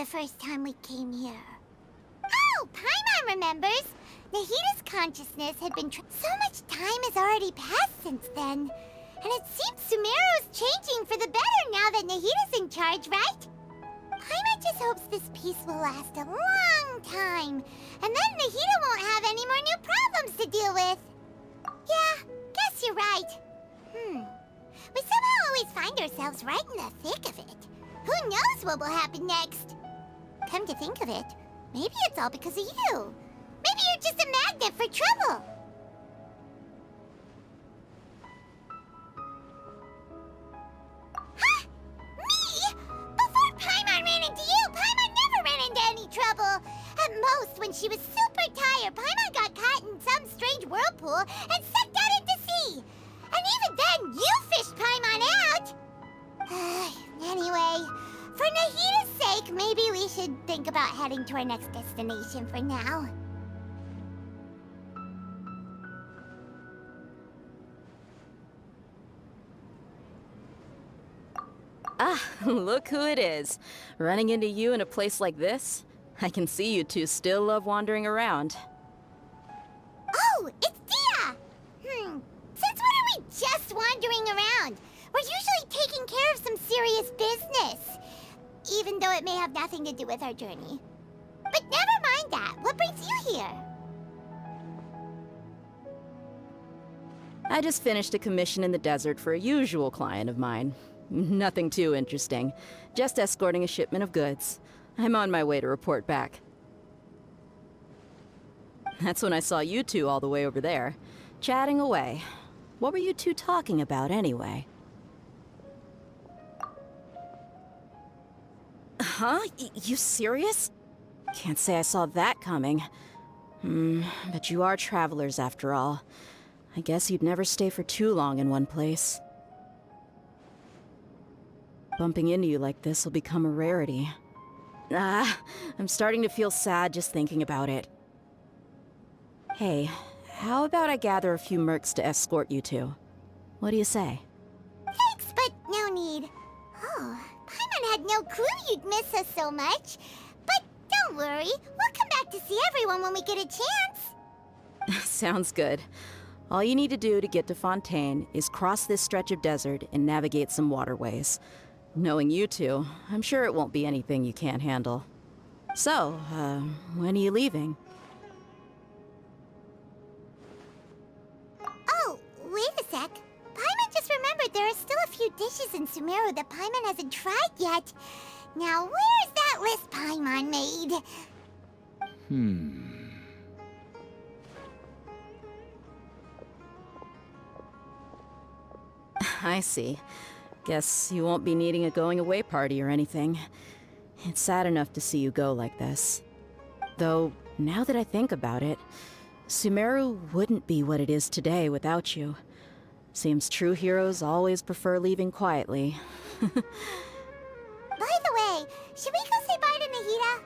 the first time we came here. Oh, Paimon remembers! Nahita's consciousness had been so much time has already passed since then. And it seems Sumeru's changing for the better now that Nahita's in charge, right? Paimon just hopes this peace will last a long time. And then Nahita won't have any more new problems to deal with. Yeah, guess you're right. We somehow always find ourselves right in the thick of it. Who knows what will happen next? Come to think of it, maybe it's all because of you. Maybe you're just a magnet for trouble. Huh? Me? Before Paimon ran into you, Paimon never ran into any trouble. At most, when she was super tired, Paimon got caught in some strange whirlpool and sucked out into sea. And even then, you fished Paimon out! Anyway, for Nahita's sake, maybe we should think about heading to our next destination for now. Ah, look who it is. Running into you in a place like this? I can see you two still love wandering around. Oh, it's Dia! Since when are we just wandering around? We're usually taking care of some serious business. Even though it may have nothing to do with our journey. But never mind that. What brings you here? I just finished a commission in the desert for a usual client of mine. Nothing too interesting. Just escorting a shipment of goods. I'm on my way to report back. That's when I saw you two all the way over there, chatting away. What were you two talking about anyway? Huh? You serious? Can't say I saw that coming. But you are travelers after all. I guess you'd never stay for too long in one place. Bumping into you like this will become a rarity. I'm starting to feel sad just thinking about it. Hey, how about I gather a few mercs to escort you two? What do you say? Thanks, but no need. Oh, Paimon had no clue you'd miss us so much. But don't worry, we'll come back to see everyone when we get a chance. Sounds good. All you need to do to get to Fontaine is cross this stretch of desert and navigate some waterways. Knowing you two, I'm sure it won't be anything you can't handle. So, when are you leaving? Oh, wait a sec. Paimon just remembered there are still a few dishes in Sumeru that Paimon hasn't tried yet. Now, where's that list Paimon made? I see. Guess you won't be needing a going-away party or anything. It's sad enough to see you go like this. Though, now that I think about it, Sumeru wouldn't be what it is today without you. Seems true heroes always prefer leaving quietly. By the way, should we go say bye to Nahita?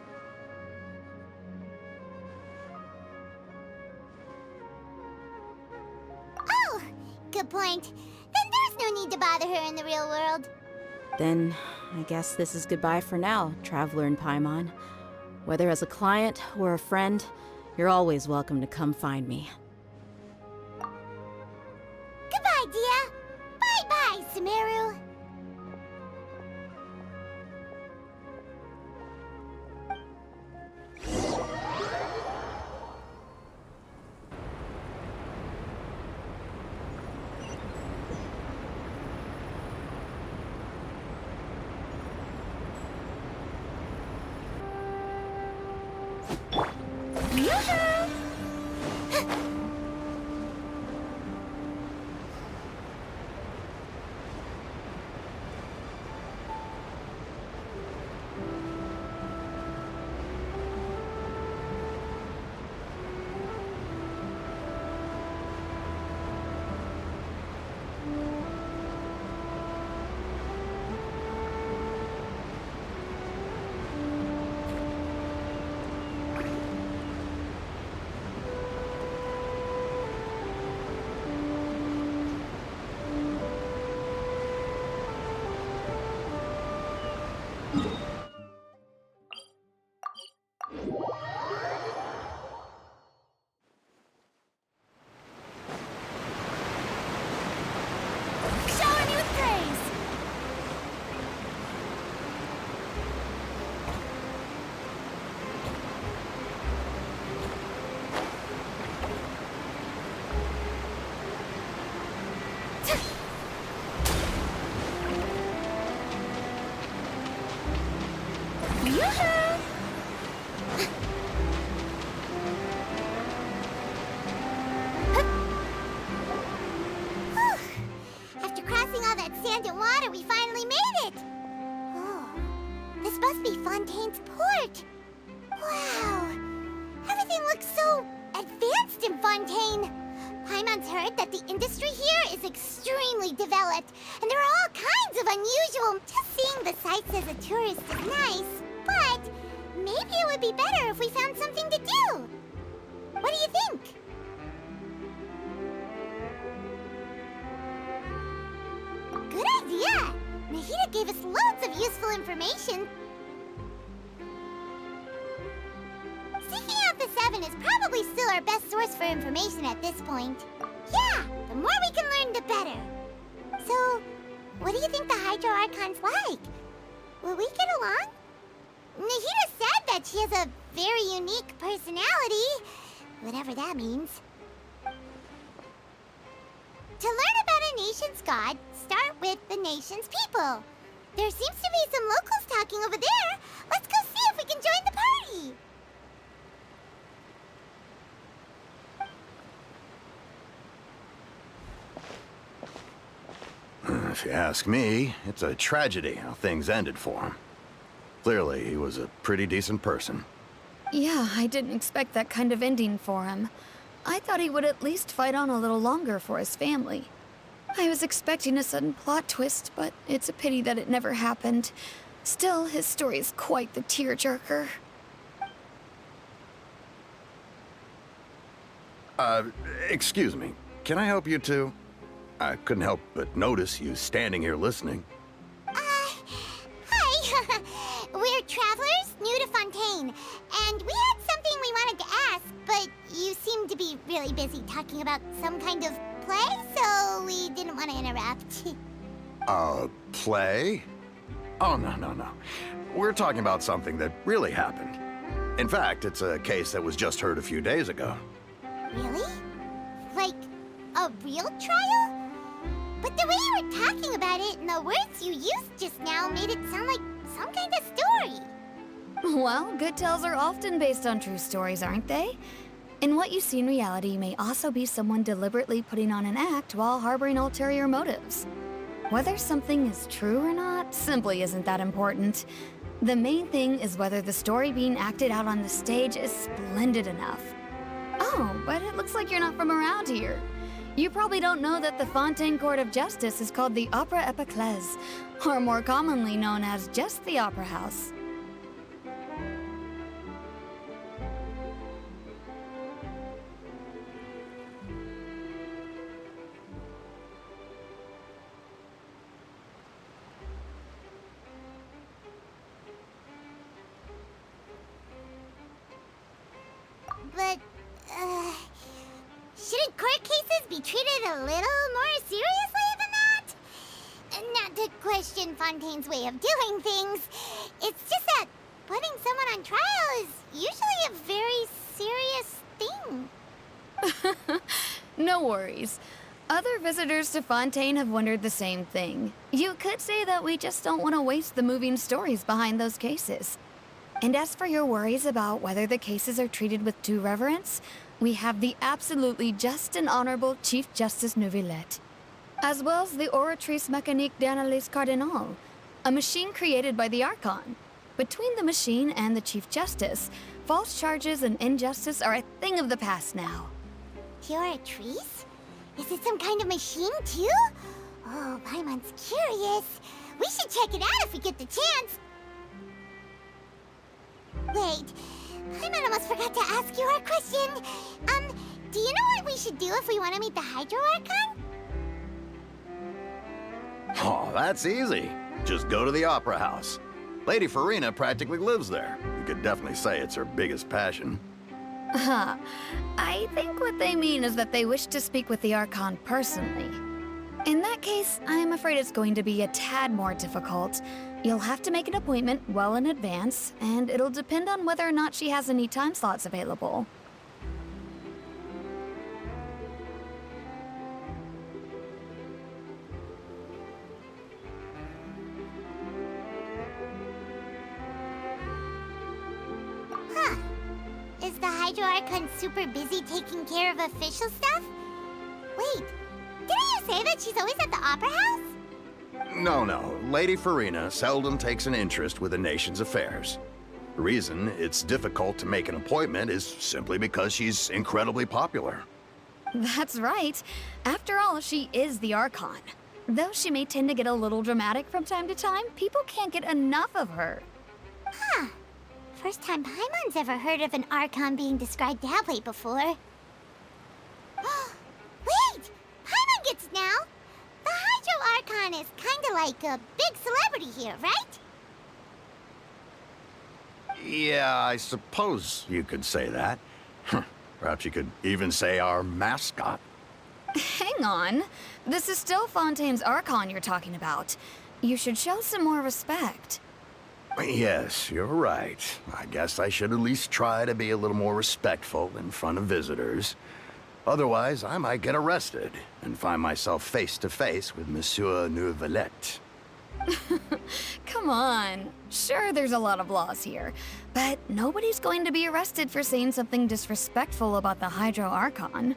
Oh, good point. Then there's no need to bother her in the real world. Then, I guess this is goodbye for now, Traveler in Paimon. Whether as a client or a friend, you're always welcome to come find me. Goodbye, Dia. Bye-bye, Sumeru. Shower me with praise! Yoo-hoo! After crossing all that sand and water, we finally made it! Oh, this must be Fontaine's port. Wow, everything looks so advanced in Fontaine. Paimon's heard that the industry here is extremely developed, and there are all kinds of unusual... Just seeing the sights as a tourist is nice, but maybe it would be better if we found something to do. What do you think? Good idea! Nahida gave us loads of useful information. Seeking out the Seven is probably still our best source for information at this point. Yeah, the more we can learn, the better. So, what do you think the Hydro Archon's like? Will we get along? Nahida said that she has a very unique personality, whatever that means. To learn about a nation's god, start with the nation's people. There seems to be some locals talking over there. Let's go see if we can join the party. If you ask me, it's a tragedy how things ended for him. Clearly, he was a pretty decent person. Yeah, I didn't expect that kind of ending for him. I thought he would at least fight on a little longer for his family. I was expecting a sudden plot twist, but it's a pity that it never happened. Still, his story is quite the tearjerker. Excuse me. Can I help you two? I couldn't help but notice you standing here listening. Hi. We're travelers new to Fontaine, and we had something we wanted to ask, but you seemed to be really busy talking about some kind of play, so we didn't want to interrupt. Play? Oh, no. We're talking about something that really happened. In fact, it's a case that was just heard a few days ago. Really? Like, a real trial? But the way you were talking about it and the words you used just now made it sound like some kind of story. Well, good tales are often based on true stories, aren't they? And what you see in reality may also be someone deliberately putting on an act while harboring ulterior motives. Whether something is true or not simply isn't that important. The main thing is whether the story being acted out on the stage is splendid enough. Oh, but it looks like you're not from around here. You probably don't know that the Fontaine Court of Justice is called the Opera Epiclese, or more commonly known as just the Opera House. But, shouldn't court cases be treated a little more seriously than that? Not to question Fontaine's way of doing things. It's just that putting someone on trial is usually a very serious thing. No worries. Other visitors to Fontaine have wondered the same thing. You could say that we just don't want to waste the moving stories behind those cases. And as for your worries about whether the cases are treated with due reverence, we have the absolutely just and honorable Chief Justice Neuvillette, as well as the Oratrice Mécanique d'Analyse Cardinal, a machine created by the Archon. Between the machine and the Chief Justice, false charges and injustice are a thing of the past now. Oratrice? Is it some kind of machine, too? Oh, Paimon's curious. We should check it out if we get the chance. Wait, Paimon almost forgot to ask you our question. Do you know what we should do if we want to meet the Hydro Archon? Oh, that's easy. Just go to the Opera House. Lady Farina practically lives there. You could definitely say it's her biggest passion. Huh. I think what they mean is that they wish to speak with the Archon personally. In that case, I am afraid it's going to be a tad more difficult. You'll have to make an appointment well in advance, and it'll depend on whether or not she has any time slots available. Huh. Is the Hydro Archon super busy taking care of official stuff? Wait, didn't you say that she's always at the Opera House? No. Lady Farina seldom takes an interest with the nation's affairs. The reason it's difficult to make an appointment is simply because she's incredibly popular. That's right. After all, she is the Archon. Though she may tend to get a little dramatic from time to time, people can't get enough of her. Huh. First time Paimon's ever heard of an Archon being described that way before. Wait! Paimon gets now! The Hydro Archon is kinda like a big celebrity here, right? Yeah, I suppose you could say that. Perhaps you could even say our mascot. Hang on. This is still Fontaine's Archon you're talking about. You should show some more respect. Yes, you're right. I guess I should at least try to be a little more respectful in front of visitors. Otherwise, I might get arrested and find myself face to face with Monsieur Neuvillette. Come on. Sure, there's a lot of laws here, but nobody's going to be arrested for saying something disrespectful about the Hydro Archon.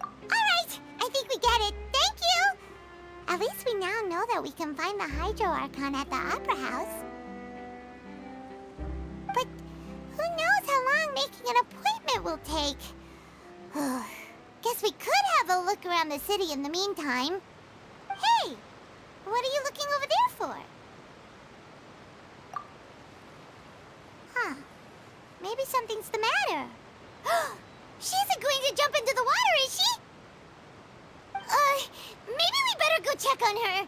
Alright, I think we get it. Thank you! At least we now know that we can find the Hydro Archon at the Opera House. But who knows how long making an appointment will take? Guess we could have a look around the city in the meantime. Hey! What are you looking over there for? Huh. Maybe something's the matter. She isn't going to jump into the water, is she? Maybe we better go check on her.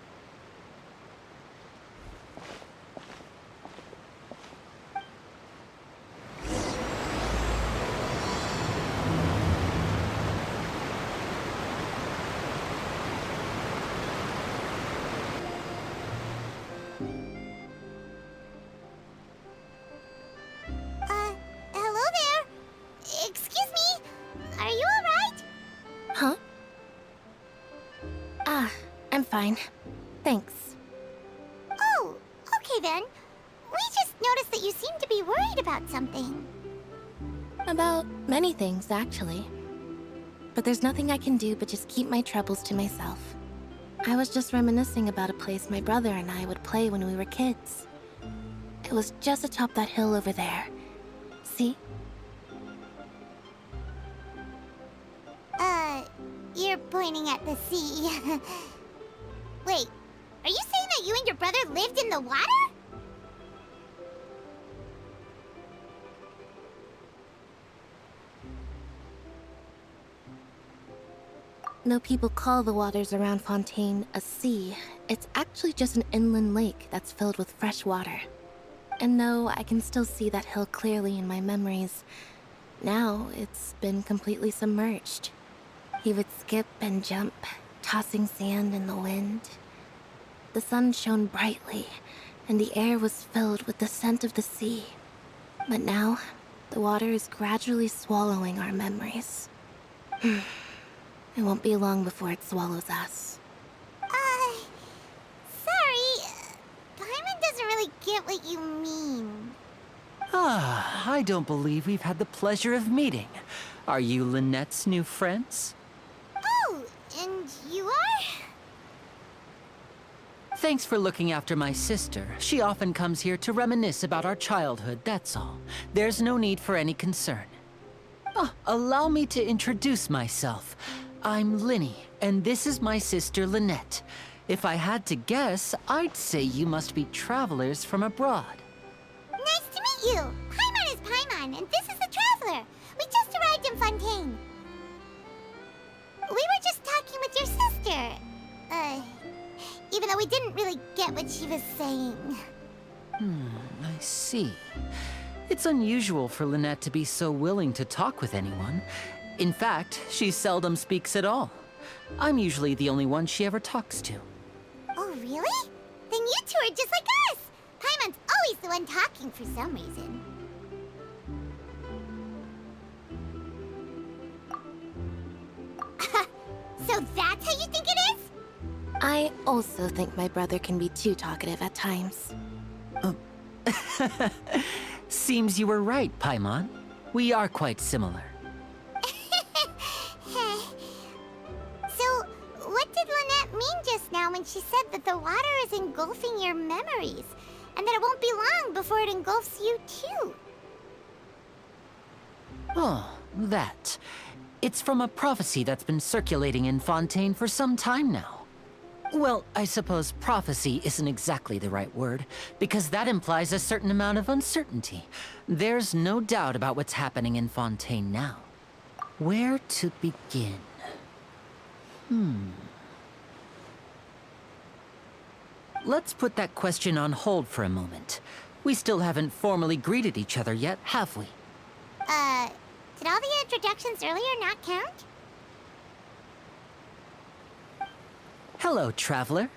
Hello there. Excuse me. Are you alright? Huh? I'm fine. Thanks. Oh, okay then. We just noticed that you seem to be worried about something. About many things, actually. But there's nothing I can do but just keep my troubles to myself. I was just reminiscing about a place my brother and I would play when we were kids. It was just atop that hill over there. See? You're pointing at the sea. Wait, are you saying that you and your brother lived in the water? No, people call the waters around Fontaine a sea. It's actually just an inland lake that's filled with fresh water. And no, I can still see that hill clearly in my memories. Now, it's been completely submerged. He would skip and jump, tossing sand in the wind. The sun shone brightly, and the air was filled with the scent of the sea. But now, the water is gradually swallowing our memories. It won't be long before it swallows us. Sorry. Paimon doesn't really get what you mean. I don't believe we've had the pleasure of meeting. Are you Lynette's new friends? Oh, and you are? Thanks for looking after my sister. She often comes here to reminisce about our childhood, that's all. There's no need for any concern. Allow me to introduce myself. I'm Linny, and this is my sister Lynette. If I had to guess, I'd say you must be travelers from abroad. Nice to meet you. Paimon is Paimon, and this is the Traveler. We just arrived in Fontaine. We were just talking with your sister. Even though we didn't really get what she was saying. I see. It's unusual for Lynette to be so willing to talk with anyone. In fact, she seldom speaks at all. I'm usually the only one she ever talks to. Oh, really? Then you two are just like us! Paimon's always the one talking for some reason. So that's how you think it is? I also think my brother can be too talkative at times. Seems you were right, Paimon. We are quite similar. So, what did Lynette mean just now when she said that the water is engulfing your memories, and that it won't be long before it engulfs you too? Oh, that. It's from a prophecy that's been circulating in Fontaine for some time now. Well, I suppose prophecy isn't exactly the right word, because that implies a certain amount of uncertainty. There's no doubt about what's happening in Fontaine now. Where to begin? Let's put that question on hold for a moment. We still haven't formally greeted each other yet, have we? Did all the introductions earlier not count? Hello, traveler.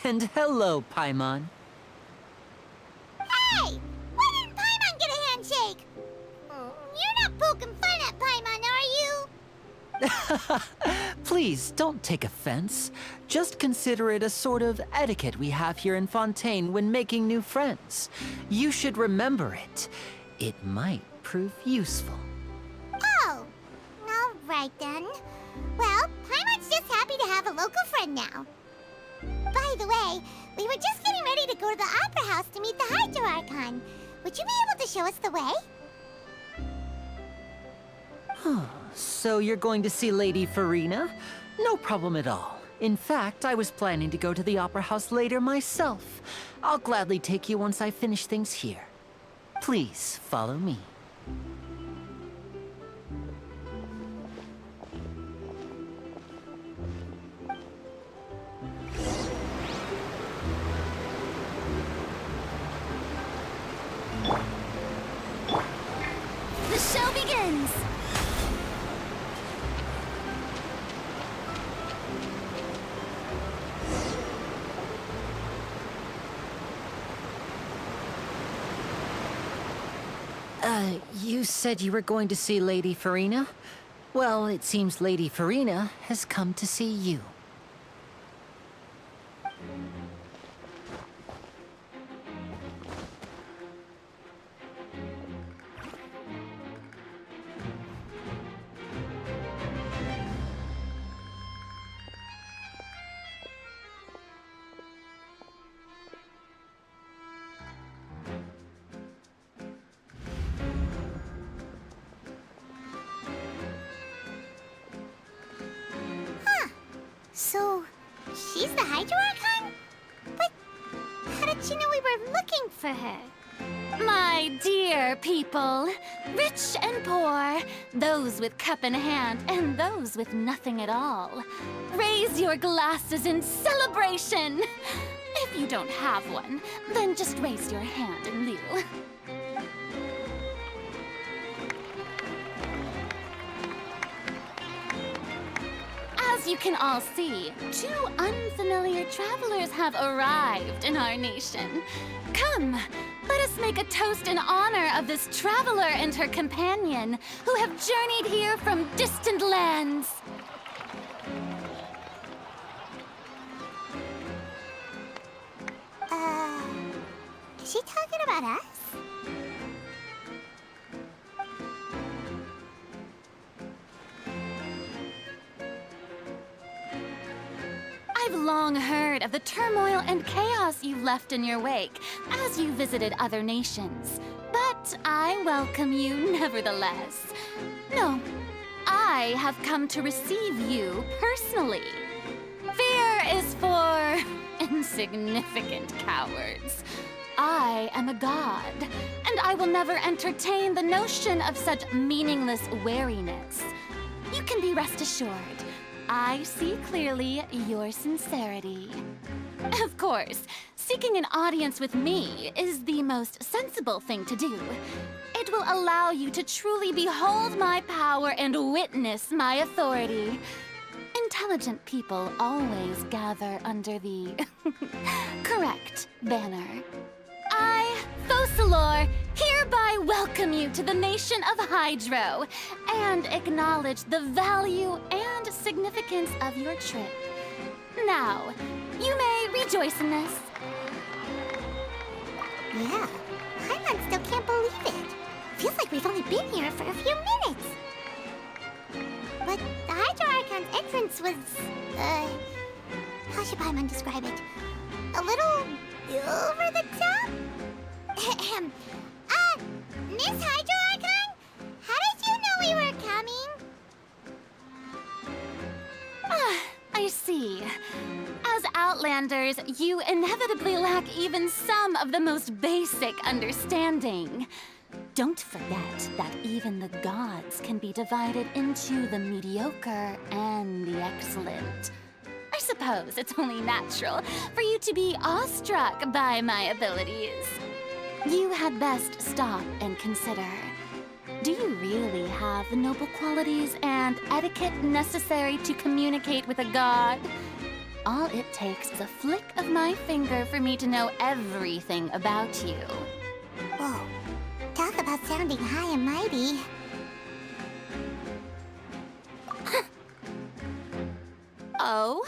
And hello, Paimon. Hey! Why didn't Paimon get a handshake? You're not poking fun at Paimon, are you? Please, don't take offense. Just consider it a sort of etiquette we have here in Fontaine when making new friends. You should remember it. It might prove useful. Oh, all right then. Well, Paimon's just happy to have a local friend now. By the way, we were just getting ready to go to the Opera House to meet the Hydro Archon. Would you be able to show us the way? So you're going to see Lady Farina? No problem at all. In fact, I was planning to go to the Opera House later myself. I'll gladly take you once I finish things here. Please, follow me. The show begins! You said you were going to see Lady Farina? Well, it seems Lady Farina has come to see you. So, she's the Hydro Archon? But how did she know we were looking for her? My dear people, rich and poor, those with cup in hand and those with nothing at all, raise your glasses in celebration. If you don't have one, then just raise your hand in lieu. As you can all see, two unfamiliar travelers have arrived in our nation. Come, let us make a toast in honor of this traveler and her companion who have journeyed here from distant lands. Is she talking about us? I've long heard of the turmoil and chaos you've left in your wake as you visited other nations. But I welcome you nevertheless. No, I have come to receive you personally. Fear is for insignificant cowards. I am a god, and and I will never entertain the notion of such meaningless wariness. You can be rest assured, I see clearly your sincerity. Of course, seeking an audience with me is the most sensible thing to do. It will allow you to truly behold my power and witness my authority. Intelligent people always gather under the correct banner. I, Focalor, hereby welcome you to the nation of Hydro and acknowledge the value and significance of your trip. Now, you may rejoice in this. Yeah, Paimon still can't believe it. Feels like we've only been here for a few minutes. But the Hydro Archon's entrance was, how should Paimon describe it? A little over the top? Miss Hydro Archon? How did you know we were coming? I see. As Outlanders, you inevitably lack even some of the most basic understanding. Don't forget that even the gods can be divided into the mediocre and the excellent. I suppose it's only natural for you to be awestruck by my abilities. You had best stop and consider. Do you really have the noble qualities and etiquette necessary to communicate with a god? All it takes is a flick of my finger for me to know everything about you. Whoa, talk about sounding high and mighty. Oh?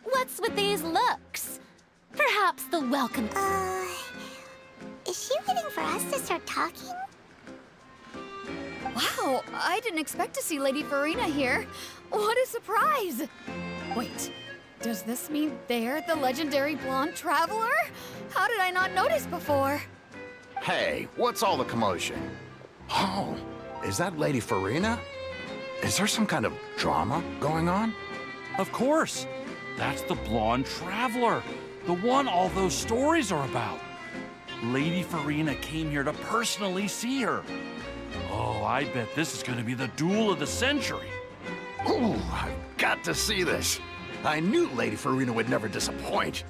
What's with these looks? Perhaps the welcome... Is she waiting for us to start talking? Wow, I didn't expect to see Lady Farina here. What a surprise! Wait, does this mean they're the legendary blonde traveler? How did I not notice before? Hey, what's all the commotion? Oh, is that Lady Farina? Is there some kind of drama going on? Of course. That's the blonde traveler. The one all those stories are about. Lady Farina came here to personally see her. Oh, I bet this is going to be the duel of the century. Ooh, I've got to see this. I knew Lady Farina would never disappoint.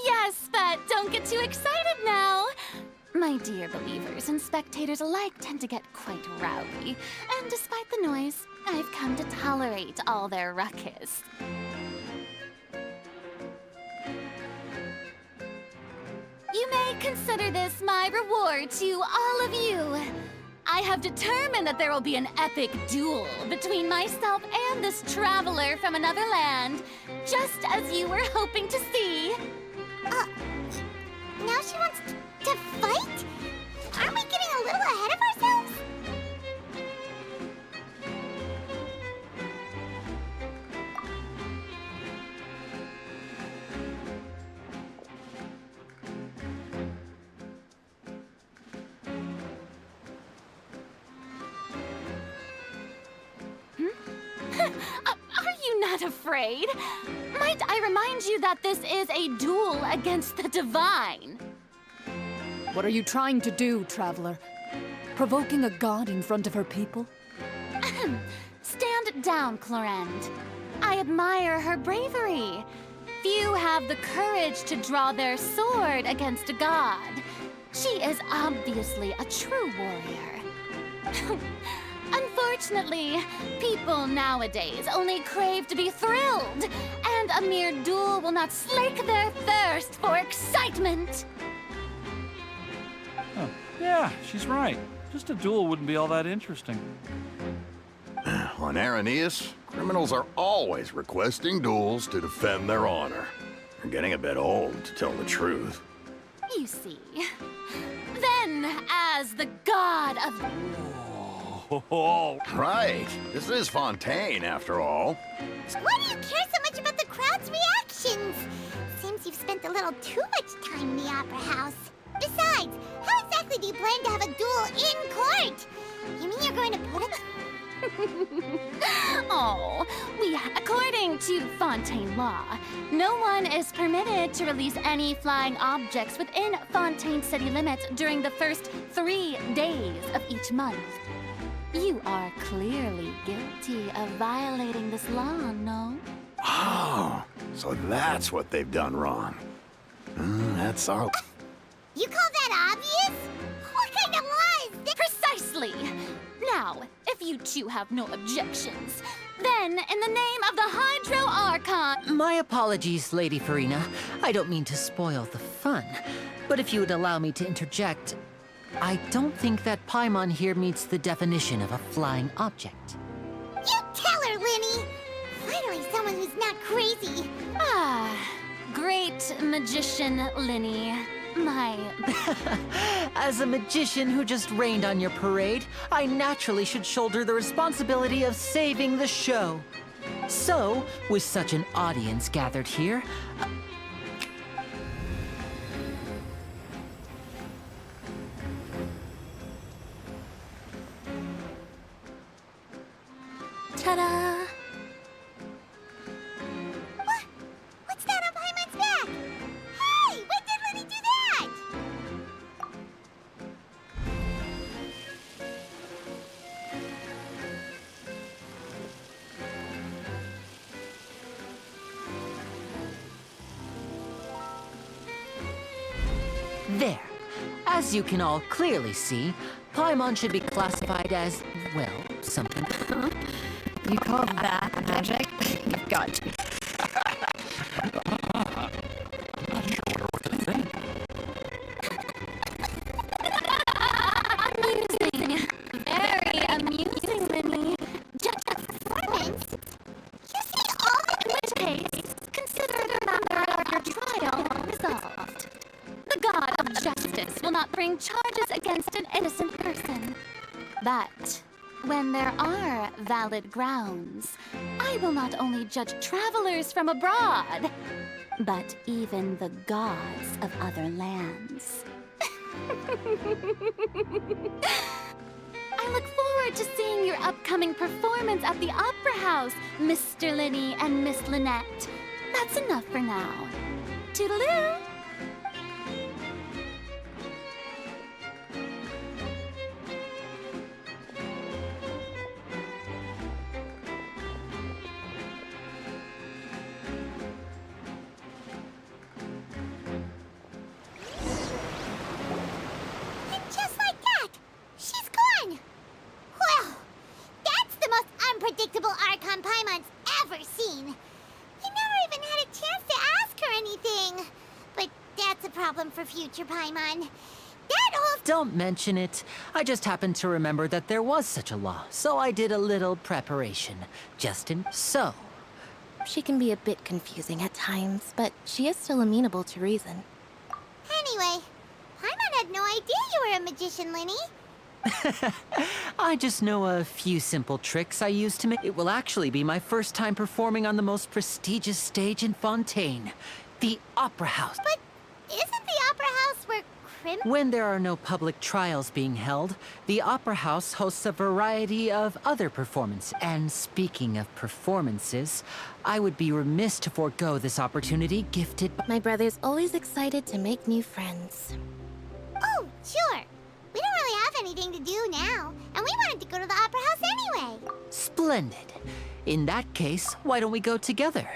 Yes, but don't get too excited now. My dear believers and spectators alike tend to get quite rowdy, and despite the noise, I've come to tolerate all their ruckus. You may consider this my reward to all of you. I have determined that there will be an epic duel between myself and this traveler from another land, just as you were hoping to see. Now she wants to fight? Aren't we getting a little ahead of ourselves? Are you not afraid? Might I remind you that this is a duel against the divine? What are you trying to do, traveler? Provoking a god in front of her people? Stand down, Clorend. I admire her bravery. Few have the courage to draw their sword against a god. She is obviously a true warrior. Unfortunately, people nowadays only crave to be thrilled, and a mere duel will not slake their thirst for excitement. Oh, yeah, she's right. Just a duel wouldn't be all that interesting. On Araneus, criminals are always requesting duels to defend their honor. They're getting a bit old, to tell the truth. You see. Then, as the god of... Oh, Right. This is Fontaine, after all. Why do you care so much about the crowd's reactions? Seems you've spent a little too much time in the Opera House. Besides, how exactly do you plan to have a duel in court? You mean you're going to put it... Oh, according to Fontaine law, no one is permitted to release any flying objects within Fontaine city limits during the first 3 days of each month. You are clearly guilty of violating this law, no? Oh, so that's what they've done wrong. That's all. You call that obvious? What kind of law is this? Precisely! Now, if you two have no objections, then in the name of the Hydro Archon... My apologies, Lady Farina. I don't mean to spoil the fun. But if you would allow me to interject, I don't think that Paimon here meets the definition of a flying object. You tell her, Linny! Finally someone who's not crazy. Ah, great magician Linny. My... As a magician who just rained on your parade, I naturally should shoulder the responsibility of saving the show. So, with such an audience gathered here, Ta-da! What's that on Paimon's back? Hey, when did Linny do that? there. As you can all clearly see, Paimon should be classified as, well, something. You call that magic? You've got to. Amusing. Very amusing, Linny. Just a performance. You see all the... In which case, consider the matter of your trial resolved. The God of Justice will not bring charges against an innocent person. But when there are valid grounds, I will not only judge travelers from abroad, but even the gods of other lands. I look forward to seeing your upcoming performance at the Opera House, Mr. Linny and Miss Lynette. That's enough for now. Toodaloo! And just like that, she's gone. Well, that's the most unpredictable Archon Paimon's ever seen. You never even had a chance to ask her anything. But that's a problem for future Paimon. That whole... Don't mention it. I just happened to remember that there was such a law, so I did a little preparation. So, She can be a bit confusing at times, but she is still amenable to reason. Anyway, Paimon had no idea you were a magician, Linny. I just know a few simple tricks I use to make... It will actually be my first time performing on the most prestigious stage in Fontaine, the Opera House. But isn't the Opera House where When there are no public trials being held, the Opera House hosts a variety of other performances. And speaking of performances, I would be remiss to forego this opportunity gifted by... My brother's always excited to make new friends. Oh, sure. We don't really have anything to do now, and we wanted to go to the Opera House anyway. Splendid. In that case, why don't we go together?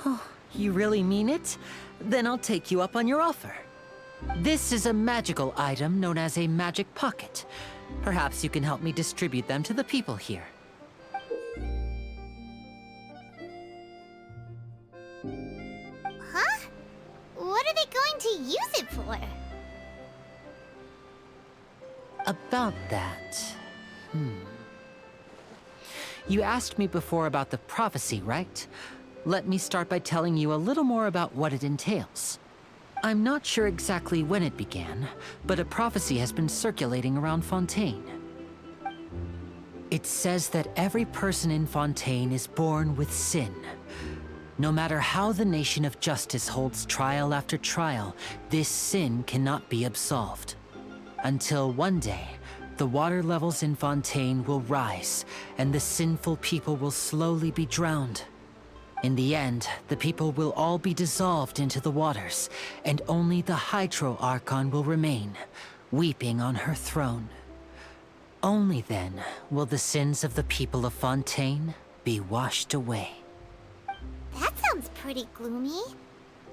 Oh, you really mean it? Then I'll take you up on your offer. This is a magical item known as a magic pocket. Perhaps you can help me distribute them to the people here. Huh? What are they going to use it for? About that... You asked me before about the prophecy, right? Let me start by telling you a little more about what it entails. I'm not sure exactly when it began, but a prophecy has been circulating around Fontaine. It says that every person in Fontaine is born with sin. No matter how the nation of justice holds trial after trial, this sin cannot be absolved. Until one day, the water levels in Fontaine will rise, and the sinful people will slowly be drowned. In the end, the people will all be dissolved into the waters, and only the Hydro Archon will remain, weeping on her throne. Only then will the sins of the people of Fontaine be washed away. That sounds pretty gloomy.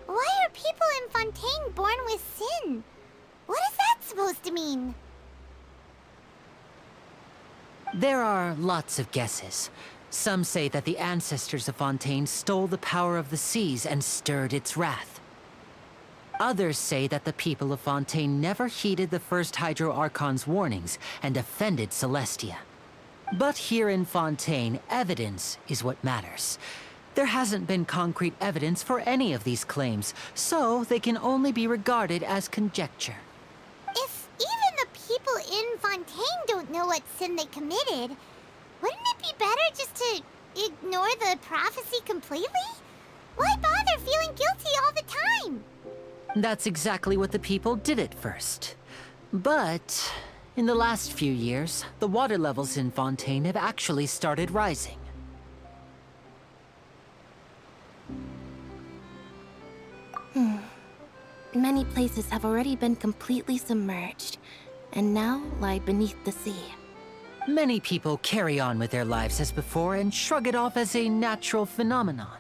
Why are people in Fontaine born with sin? What is that supposed to mean? There are lots of guesses. Some say that the ancestors of Fontaine stole the power of the seas and stirred its wrath. Others say that the people of Fontaine never heeded the first Hydro Archon's warnings and offended Celestia. But here in Fontaine, evidence is what matters. There hasn't been concrete evidence for any of these claims, so they can only be regarded as conjecture. If even the people in Fontaine don't know what sin they committed, wouldn't it be better just to ignore the prophecy completely? Why bother feeling guilty all the time? That's exactly what the people did at first. But in the last few years, the water levels in Fontaine have actually started rising. Many places have already been completely submerged, and now lie beneath the sea. Many people carry on with their lives as before and shrug it off as a natural phenomenon.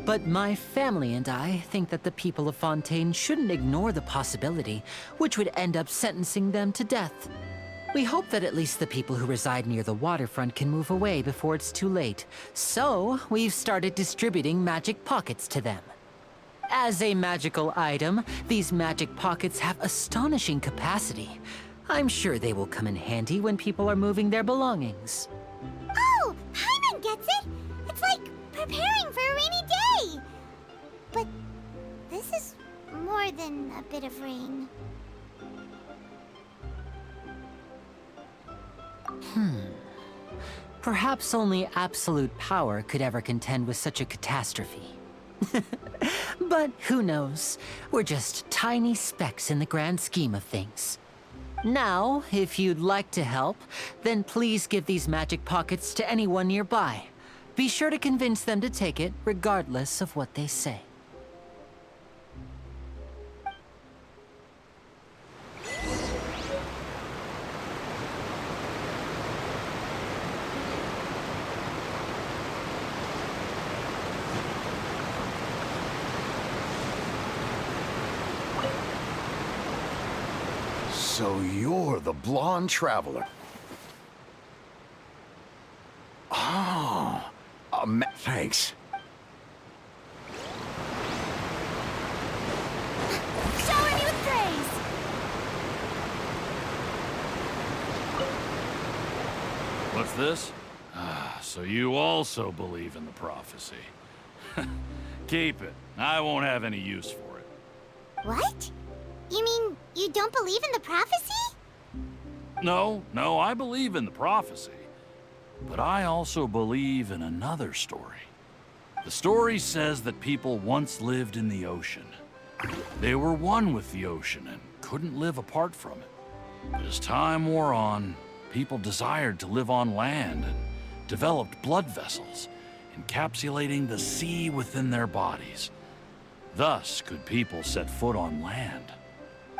But my family and I think that the people of Fontaine shouldn't ignore the possibility, which would end up sentencing them to death. We hope that at least the people who reside near the waterfront can move away before it's too late. So, we've started distributing magic pockets to them. As a magical item, these magic pockets have astonishing capacity. I'm sure they will come in handy when people are moving their belongings. Oh, Paimon gets it! It's like preparing for a rainy day! But this is more than a bit of rain. Perhaps only absolute power could ever contend with such a catastrophe. But who knows? We're just tiny specks in the grand scheme of things. Now, if you'd like to help, then please give these magic pockets to anyone nearby. Be sure to convince them to take it, regardless of what they say. So you're the blonde traveler. Oh, thanks. Shower me with praise! What's this? So you also believe in the prophecy. Keep it. I won't have any use for it. What? You mean you don't believe in the prophecy? No, I believe in the prophecy. But I also believe in another story. The story says that people once lived in the ocean. They were one with the ocean and couldn't live apart from it. But as time wore on, people desired to live on land and developed blood vessels, encapsulating the sea within their bodies. Thus could people set foot on land.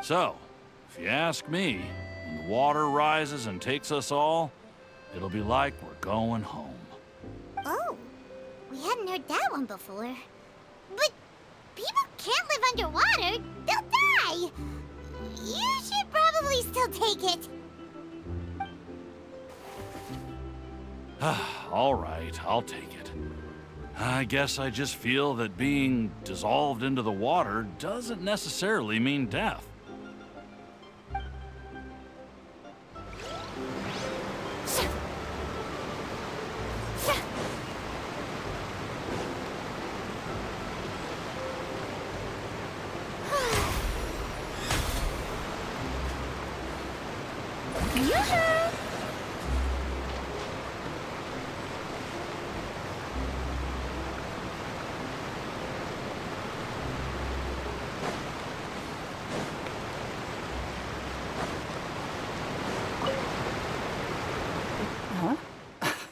So, if you ask me, when the water rises and takes us all, it'll be like we're going home. Oh, we hadn't heard that one before. But people can't live underwater. They'll die. You should probably still take it. All right, I'll take it. I guess I just feel that being dissolved into the water doesn't necessarily mean death.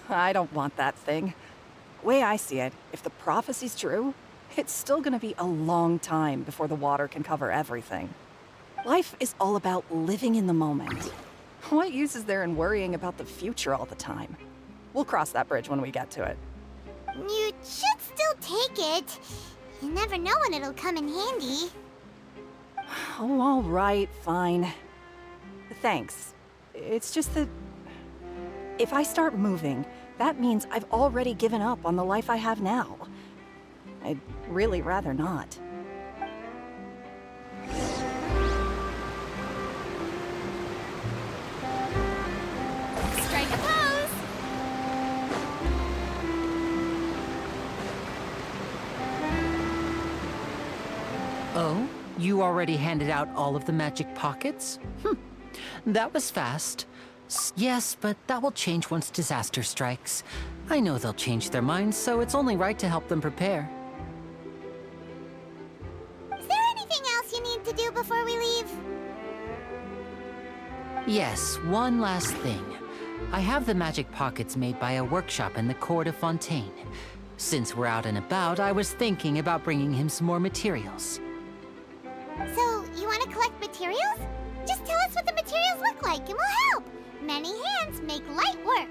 I don't want that thing. Way I see it, if the prophecy's true, it's still gonna be a long time before the water can cover everything. Life is all about living in the moment. What use is there in worrying about the future all the time? We'll cross that bridge when we get to it. You should still take it. You never know when it'll come in handy. Oh, all right, fine. Thanks. It's just that if I start moving, that means I've already given up on the life I have now. I'd really rather not. Strike a pose! Oh? You already handed out all of the magic pockets? That was fast. Yes, but that will change once disaster strikes. I know they'll change their minds, so it's only right to help them prepare. Is there anything else you need to do before we leave? Yes, one last thing. I have the magic pockets made by a workshop in the court of Fontaine. Since we're out and about, I was thinking about bringing him some more materials. So, you want to collect materials? Just tell us what the materials look like and we'll help. Many hands make light work.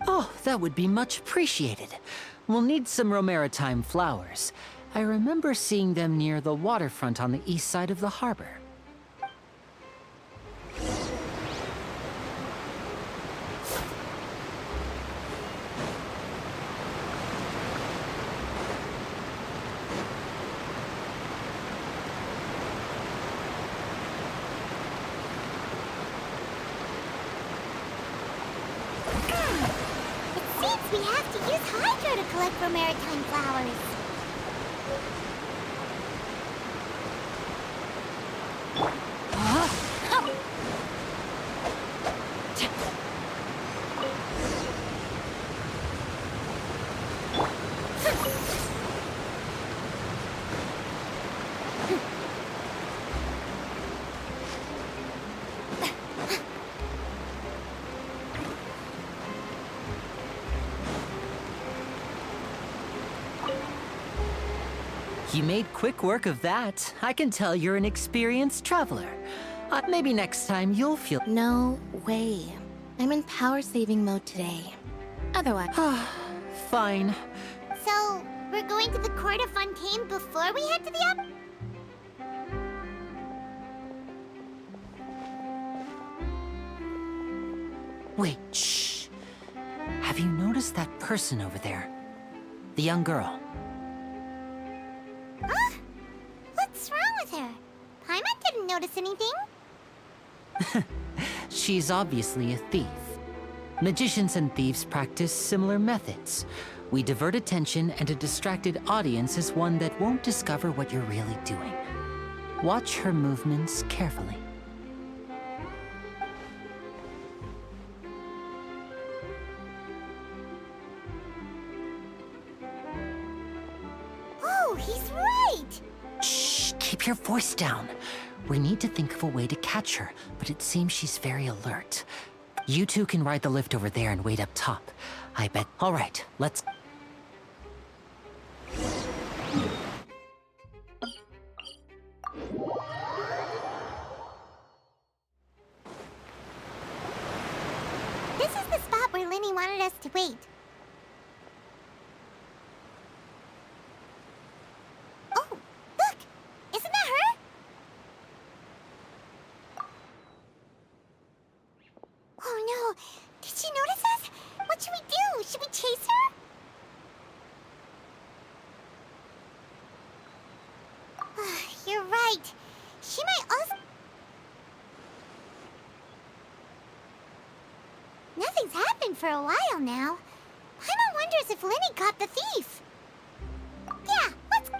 Oh, that would be much appreciated. We'll need some Romaritime flowers. I remember seeing them near the waterfront on the east side of the harbor. It seems we have to use Hydro to collect for maritime flowers. You made quick work of that. I can tell you're an experienced traveler. Maybe next time you'll feel... No way. I'm in power saving mode today. Otherwise... Fine. So, we're going to the court of Fontaine before we head to the up? Wait, shh. Have you noticed that person over there? The young girl. Huh? What's wrong with her? Paimon didn't notice anything. She's obviously a thief. Magicians and thieves practice similar methods. We divert attention, and a distracted audience is one that won't discover what you're really doing. Watch her movements carefully. Oh, he's right! Shh, keep your voice down. We need to think of a way to catch her, but it seems she's very alert. You two can ride the lift over there and wait up top. I bet. All right, let's... This is the spot where Linny wanted us to wait. Oh, look! Isn't that her? Oh no! Did she notice us? What should we do? Should we chase her? You're right. She might also... Nothing's happened for a while now. Paimon wonders if Linny caught the thief. Yeah, let's...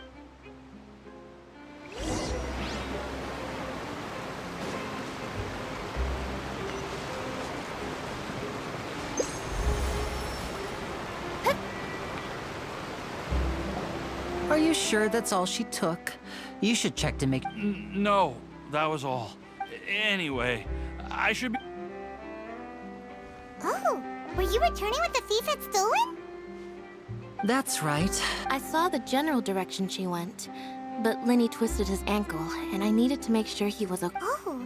Are you sure that's all she took? You should check to make... No, that was all. Anyway, I should be... Oh, Were you returning what the thief had stolen? That's right. I saw the general direction she went, but Lenny twisted his ankle, and I needed to make sure he was okay. Oh,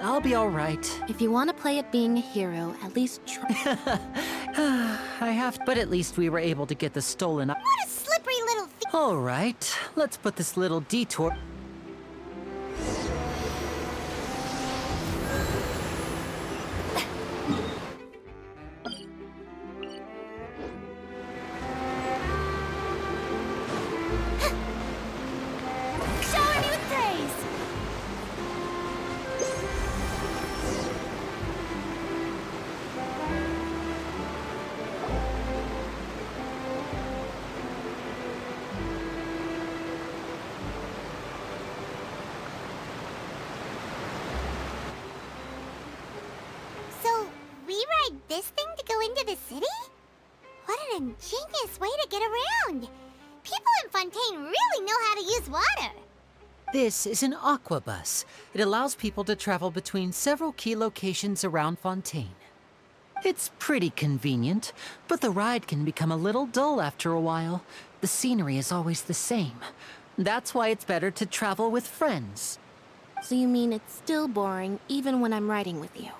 I'll be all right. If you want to play at being a hero, at least try. I have, but at least we were able to get the stolen. what a slippery little thief! All right, let's put this little detour. Shower me with praise! So, we ride this thing to go into the city? What an ingenious way to get around! People in Fontaine really know how to use water! This is an aquabus. It allows people to travel between several key locations around Fontaine. It's pretty convenient, but the ride can become a little dull after a while. The scenery is always the same. That's why it's better to travel with friends. So you mean it's still boring, even when I'm riding with you?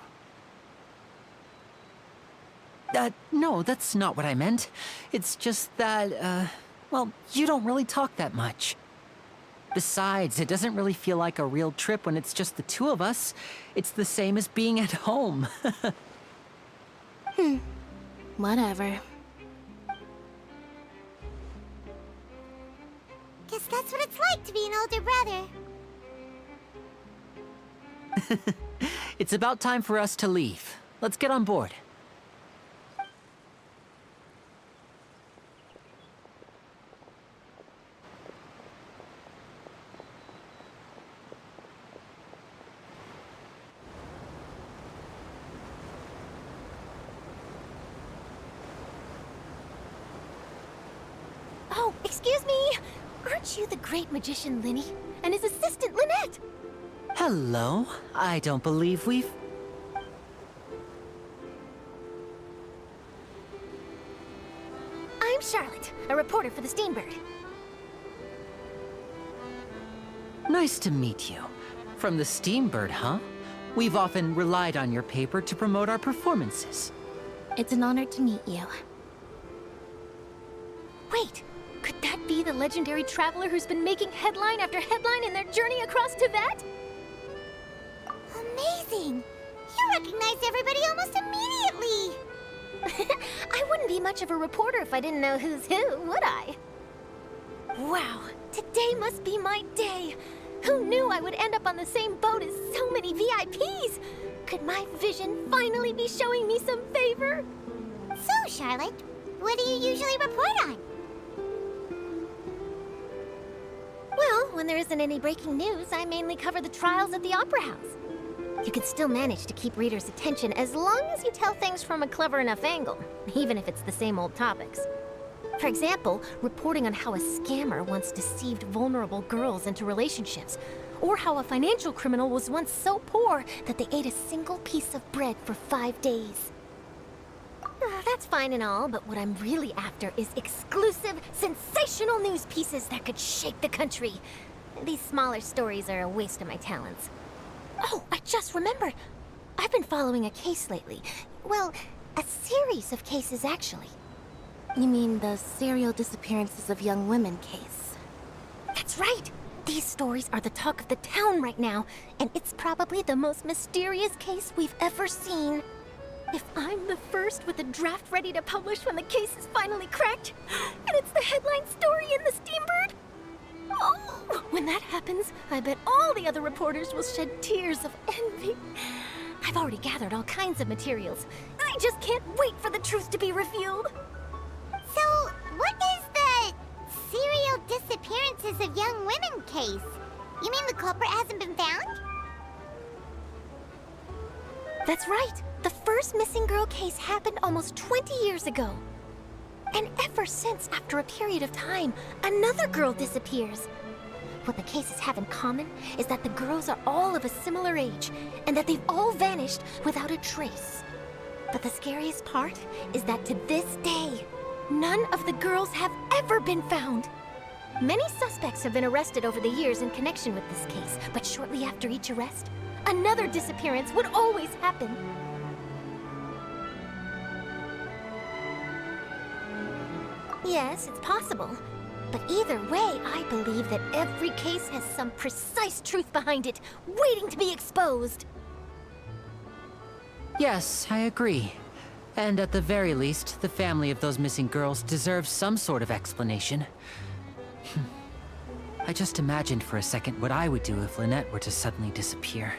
No, that's not what I meant. It's just that, well, you don't really talk that much. Besides, it doesn't really feel like a real trip when it's just the two of us. It's the same as being at home. Whatever. Guess that's what it's like to be an older brother. It's about time for us to leave. Let's get on board. Oh, excuse me! Aren't you the great magician Linny? And his assistant Lynette? Hello. I don't believe we've... I'm Charlotte, a reporter for the Steambird. Nice to meet you. From the Steambird, huh? We've often relied on your paper to promote our performances. It's an honor to meet you. Wait, could that be the legendary traveler who's been making headline after headline in their journey across Tibet? Amazing! You recognize everybody almost immediately! I wouldn't be much of a reporter if I didn't know who's who, would I? Wow, today must be my day! Who knew I would end up on the same boat as so many VIPs? Could my vision finally be showing me some favor? So, Charlotte, what do you usually report on? Well, when there isn't any breaking news, I mainly cover the trials at the Opera House. You can still manage to keep readers' attention as long as you tell things from a clever enough angle, even if it's the same old topics. For example, reporting on how a scammer once deceived vulnerable girls into relationships, or how a financial criminal was once so poor that they ate a single piece of bread for 5 days. That's fine and all, but what I'm really after is exclusive, sensational news pieces that could shake the country. These smaller stories are a waste of my talents. Oh, I just remembered. I've been following a case lately. Well, a series of cases, actually. You mean the serial disappearances of young women case? That's right! These stories are the talk of the town right now, and it's probably the most mysterious case we've ever seen. If I'm the first with a draft ready to publish when the case is finally cracked, and it's the headline story in the Steambird, oh, when that happens, I bet all the other reporters will shed tears of envy. I've already gathered all kinds of materials. I just can't wait for the truth to be revealed. So, what is the serial disappearances of young women case? You mean the culprit hasn't been found? That's right. The first missing girl case happened almost 20 years ago. And ever since, after a period of time, another girl disappears. What the cases have in common is that the girls are all of a similar age, and that they've all vanished without a trace. But the scariest part is that to this day, none of the girls have ever been found. Many suspects have been arrested over the years in connection with this case, but shortly after each arrest, another disappearance would always happen. Yes, it's possible. But either way, I believe that every case has some precise truth behind it, waiting to be exposed. Yes, I agree. And at the very least, the family of those missing girls deserves some sort of explanation. I just imagined for a second what I would do if Lynette were to suddenly disappear.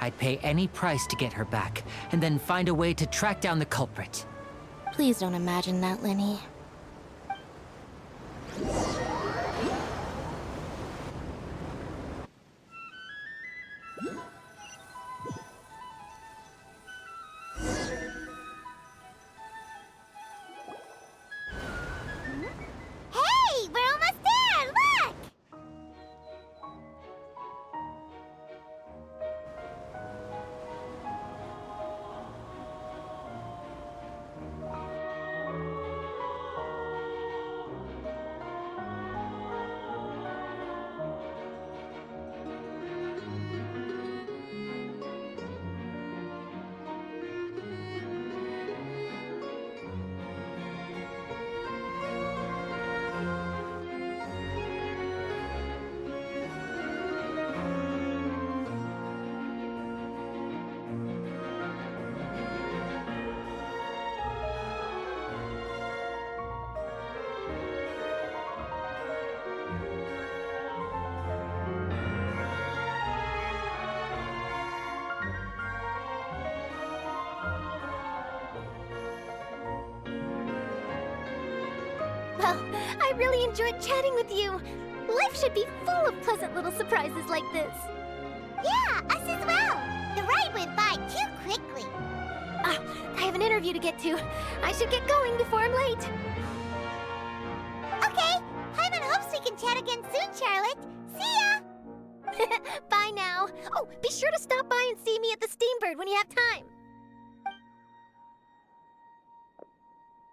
I'd pay any price to get her back, and then find a way to track down the culprit. Please don't imagine that, Lenny. Hey, we're almost there! Look! Well, I really enjoyed chatting with you. Life should be full of pleasant little surprises like this. Yeah, us as well. The ride went by too quickly. I have an interview to get to. I should get going before I'm late. Okay, Paimon hopes we can chat again soon, Charlotte. See ya! Bye now. Oh, be sure to stop by and see me at the Steambird when you have time.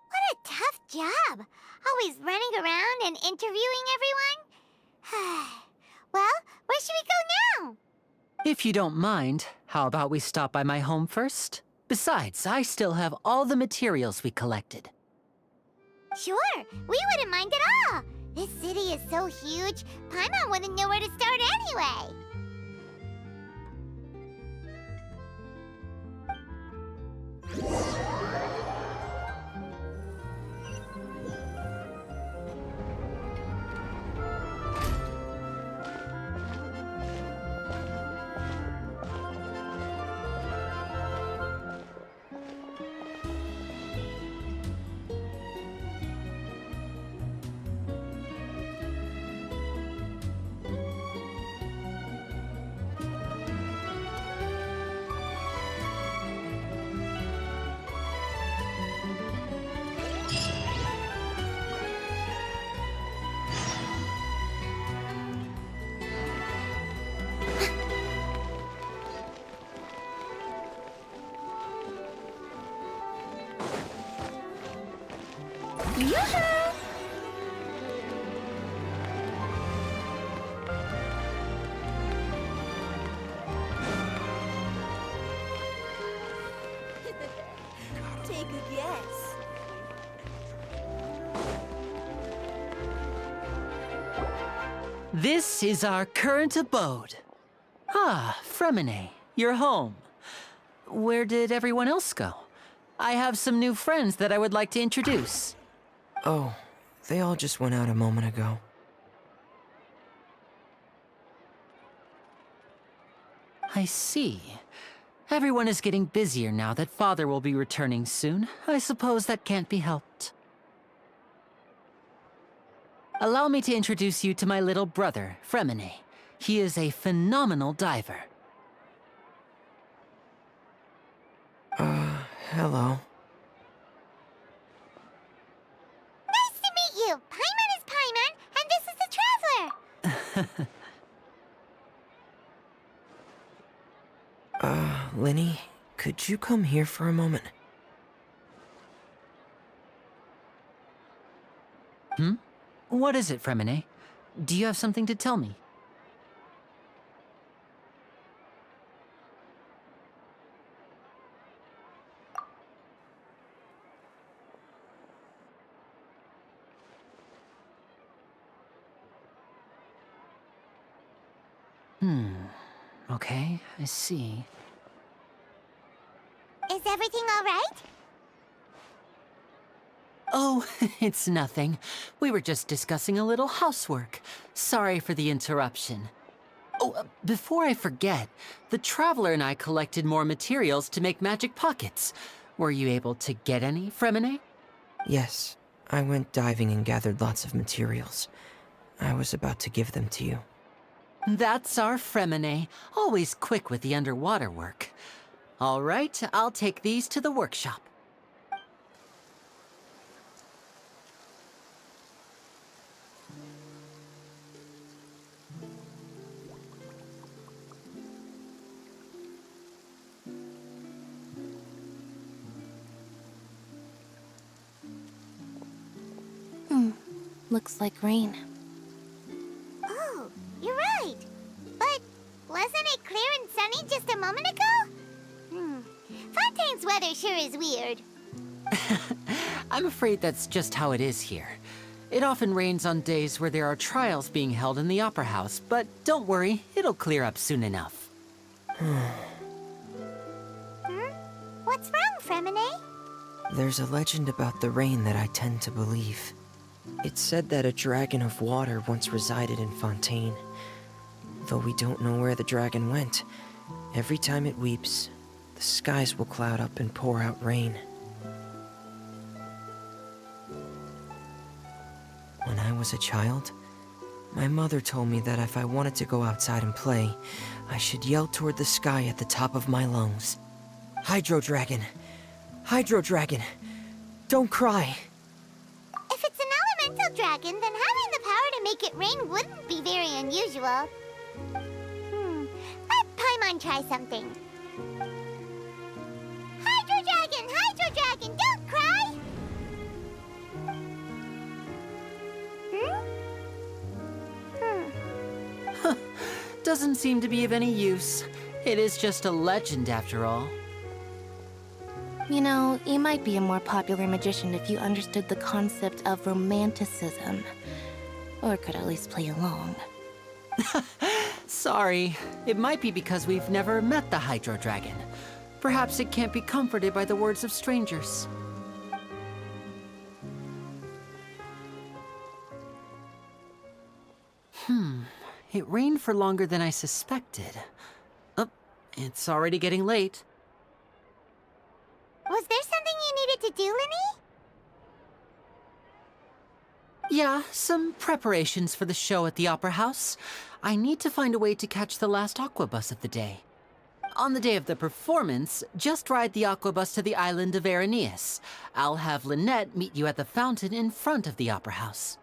What a tough job. Always running around and interviewing everyone. Well, where should we go now? If you don't mind, how about we stop by my home first? Besides, I still have all the materials we collected. Sure, we wouldn't mind at all. This city is so huge, Paimon wouldn't know where to start anyway. Yoo-hoo! Take a guess. This is our current abode. Ah, Fremine, you're home. Where did everyone else go? I have some new friends that I would like to introduce. Oh, they all just went out a moment ago. I see. Everyone is getting busier now that Father will be returning soon. I suppose that can't be helped. Allow me to introduce you to my little brother, Fremine. He is a phenomenal diver. Hello. Nice to meet you. Paimon is Paimon, and this is the Traveler. Lenny, could you come here for a moment? What is it, Fremine? Do you have something to tell me? Okay, I see. Is everything all right? Oh, it's nothing. We were just discussing a little housework. Sorry for the interruption. Oh, before I forget, the Traveler and I collected more materials to make magic pockets. Were you able to get any, Fremine? Yes, I went diving and gathered lots of materials. I was about to give them to you. That's our Fremine, always quick with the underwater work. All right, I'll take these to the workshop. Looks like rain. Oh, you're right. But wasn't it clear and sunny just a moment ago? Fontaine's weather sure is weird. I'm afraid that's just how it is here. It often rains on days where there are trials being held in the Opera House, but don't worry, it'll clear up soon enough. What's wrong, Fremine? There's a legend about the rain that I tend to believe. It's said that a dragon of water once resided in Fontaine. Though we don't know where the dragon went, every time it weeps, the skies will cloud up and pour out rain. When I was a child, my mother told me that if I wanted to go outside and play, I should yell toward the sky at the top of my lungs. Hydro Dragon! Hydro Dragon! Don't cry! If it's an elemental dragon, then having the power to make it rain wouldn't be very unusual. Let Paimon try something. Hydro Dragon, don't cry! Doesn't seem to be of any use. It is just a legend after all. You know, you might be a more popular magician if you understood the concept of romanticism. Or could at least play along. Sorry. It might be because we've never met the Hydro Dragon. Perhaps it can't be comforted by the words of strangers. It rained for longer than I suspected. Oh, it's already getting late. Was there something you needed to do, Linny? Yeah, some preparations for the show at the Opera House. I need to find a way to catch the last aqua bus of the day. On the day of the performance, just ride the aqua bus to the island of Araneus. I'll have Lynette meet you at the fountain in front of the Opera House.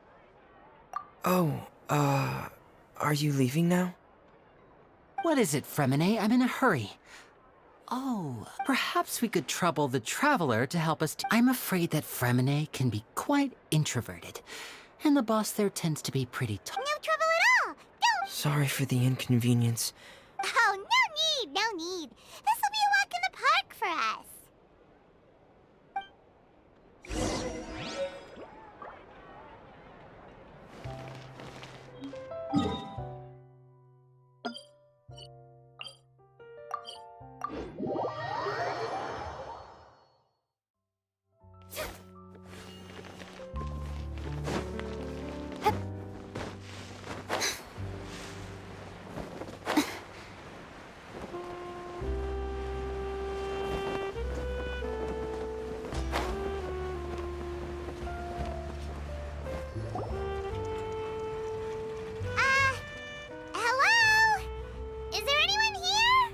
Oh, are you leaving now? What is it, Fremine? I'm in a hurry. Oh, perhaps we could trouble the Traveler to help us. I'm afraid that Fremine can be quite introverted, and the boss there tends to be pretty No trouble at all! Don't! Sorry for the inconvenience. Oh, no need! This will be a walk in the park for us! Hello? Is there anyone here?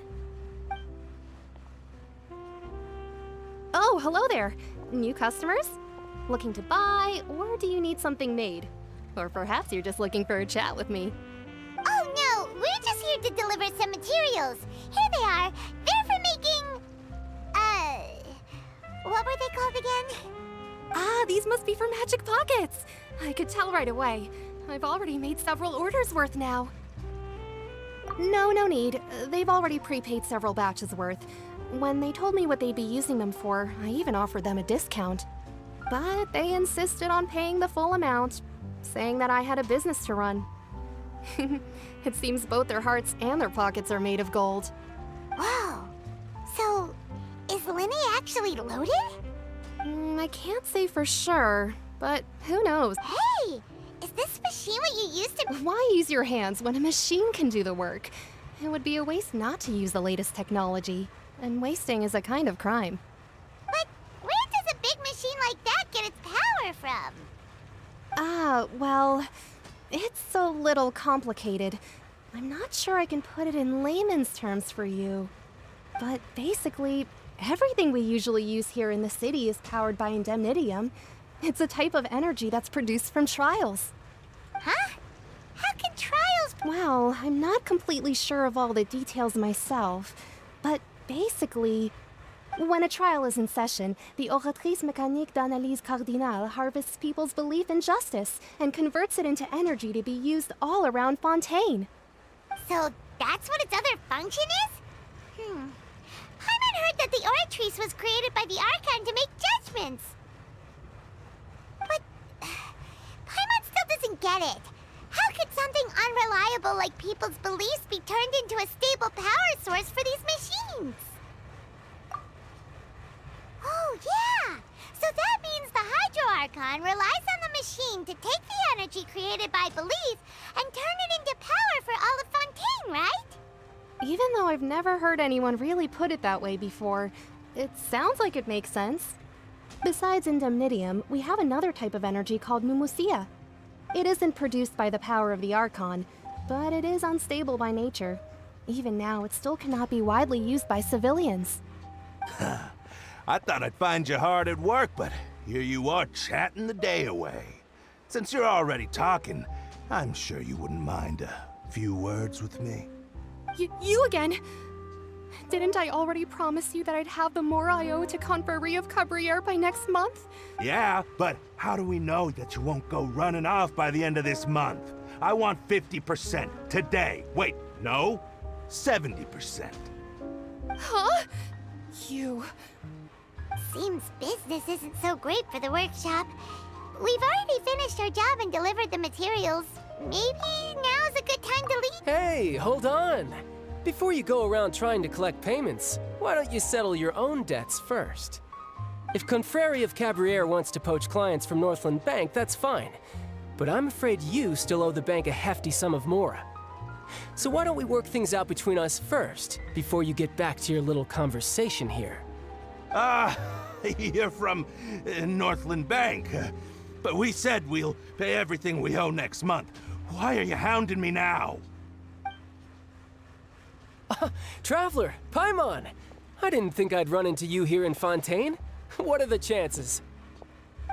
Oh, hello there. New customers? Looking to buy, or do you need something made? Or perhaps you're just looking for a chat with me. Oh no, we're just here to deliver some materials. Here they are. They're for making... what were they called again? Ah, these must be for magic pockets. I could tell right away. I've already made several orders worth now. No need. They've already prepaid several batches worth. When they told me what they'd be using them for, I even offered them a discount. But they insisted on paying the full amount, saying that I had a business to run. It seems both their hearts and their pockets are made of gold. Whoa. So, is Linny actually loaded? I can't say for sure, but who knows? Hey! Is this machine what you used to— Why use your hands when a machine can do the work? It would be a waste not to use the latest technology, and wasting is a kind of crime. But where does a big machine like that get its power from? Well, it's a little complicated. I'm not sure I can put it in layman's terms for you. But basically, everything we usually use here in the city is powered by indemnitium. It's a type of energy that's produced from trials. Huh? How can trials— Well, I'm not completely sure of all the details myself, but basically, when a trial is in session, the Oratrice Mécanique d'Analyse Cardinale harvests people's belief in justice and converts it into energy to be used all around Fontaine. So that's what its other function is? Paimon heard that the Oratrice was created by the Archon to make judgments. But Paimon still doesn't get it. How could something unreliable like people's beliefs be turned into a stable power source for these machines? Oh, yeah! So that means the Hydro Archon relies on the machine to take the energy created by belief and turn it into power for all of Fontaine, right? Even though I've never heard anyone really put it that way before, it sounds like it makes sense. Besides indemnitium, we have another type of energy called mumusia. It isn't produced by the power of the Archon, but it is unstable by nature. Even now, it still cannot be widely used by civilians. I thought I'd find you hard at work, but here you are chatting the day away. Since you're already talking, I'm sure you wouldn't mind a few words with me. You again? Didn't I already promise you that I'd have the more I owe to Confrérie of Cabriere by next month? Yeah, but how do we know that you won't go running off by the end of this month? I want 50% today. Wait, no, 70%. Huh? You... Seems business isn't so great for the workshop. We've already finished our job and delivered the materials. Maybe now's a good time to leave? Hey, hold on! Before you go around trying to collect payments, why don't you settle your own debts first? If Confrérie of Cabriere wants to poach clients from Northland Bank, that's fine. But I'm afraid you still owe the bank a hefty sum of mora. So why don't we work things out between us first, before you get back to your little conversation here? You're from Northland Bank. But we said we'll pay everything we owe next month. Why are you hounding me now? Traveler, Paimon! I didn't think I'd run into you here in Fontaine. What are the chances?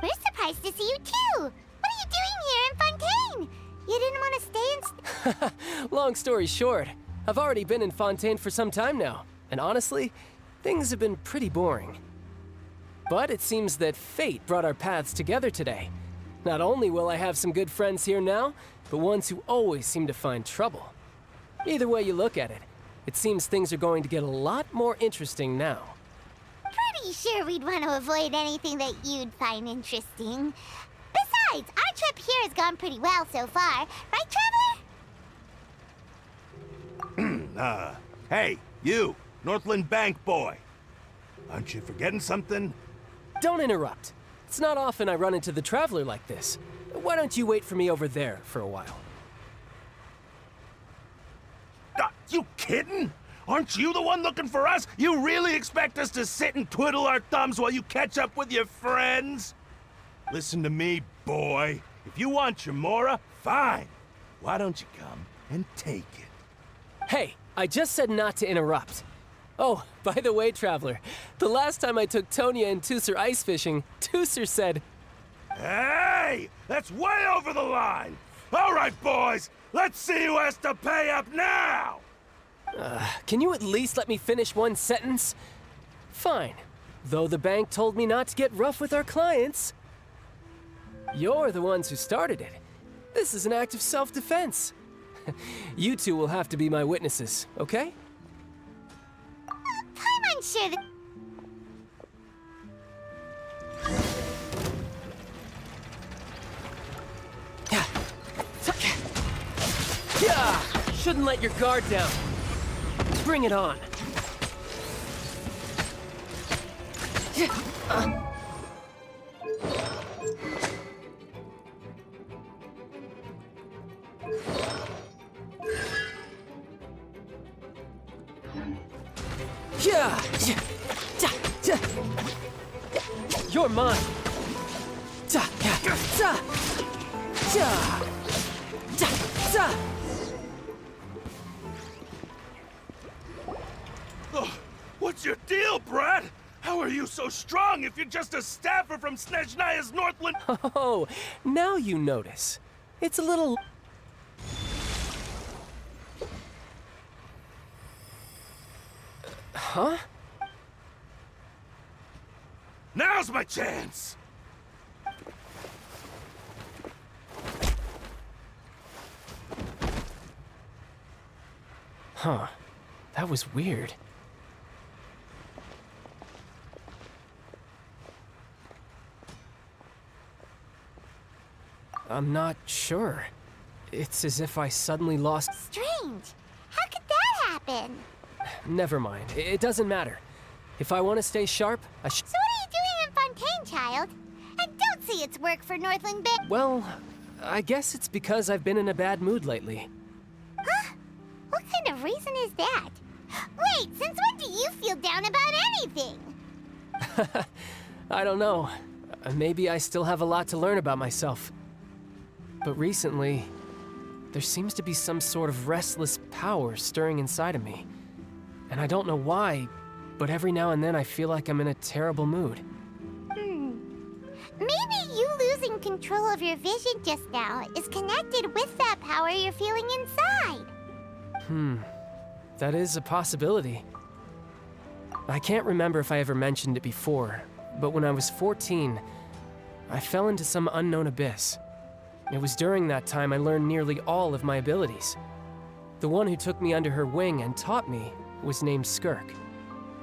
We're surprised to see you too! What are you doing here in Fontaine? You didn't want to stay in... Long story short, I've already been in Fontaine for some time now, and honestly, things have been pretty boring. But it seems that fate brought our paths together today. Not only will I have some good friends here now, but ones who always seem to find trouble. Either way you look at it, it seems things are going to get a lot more interesting now. Pretty sure we'd want to avoid anything that you'd find interesting. Besides, our trip here has gone pretty well so far. Right, Traveler? Hey, you, Northland Bank boy. Aren't you forgetting something? Don't interrupt. It's not often I run into the Traveler like this. Why don't you wait for me over there for a while? You kidding? Aren't you the one looking for us? You really expect us to sit and twiddle our thumbs while you catch up with your friends? Listen to me, boy. If you want your mora, fine. Why don't you come and take it? Hey, I just said not to interrupt. Oh, by the way, Traveler, the last time I took Tonya and Tusser ice fishing, Tusser said... Hey! That's way over the line! All right, boys, let's see who has to pay up now! Can you at least let me finish one sentence? Fine. Though the bank told me not to get rough with our clients. You're the ones who started it. This is an act of self-defense. You two will have to be my witnesses, okay? I'm unsure that... Yeah! Shouldn't let your guard down. Bring it on. You're mine. What's your deal, Brad? How are you so strong if you're just a staffer from Snezhnaya's Northland? Oh, now you notice. It's a little... Huh? Now's my chance! Huh. That was weird. I'm not sure. It's as if I suddenly lost... Strange. How could that happen? Never mind. It doesn't matter. If I want to stay sharp, I should... So what are you doing in Fontaine, child? And don't say it's work for Northland Bank. Well, I guess it's because I've been in a bad mood lately. Huh? What kind of reason is that? Wait, since when do you feel down about anything? I don't know. Maybe I still have a lot to learn about myself. But recently, there seems to be some sort of restless power stirring inside of me. And I don't know why, but every now and then I feel like I'm in a terrible mood. Maybe you losing control of your vision just now is connected with that power you're feeling inside. That is a possibility. I can't remember if I ever mentioned it before, but when I was 14, I fell into some unknown abyss. It was during that time I learned nearly all of my abilities. The one who took me under her wing and taught me was named Skirk.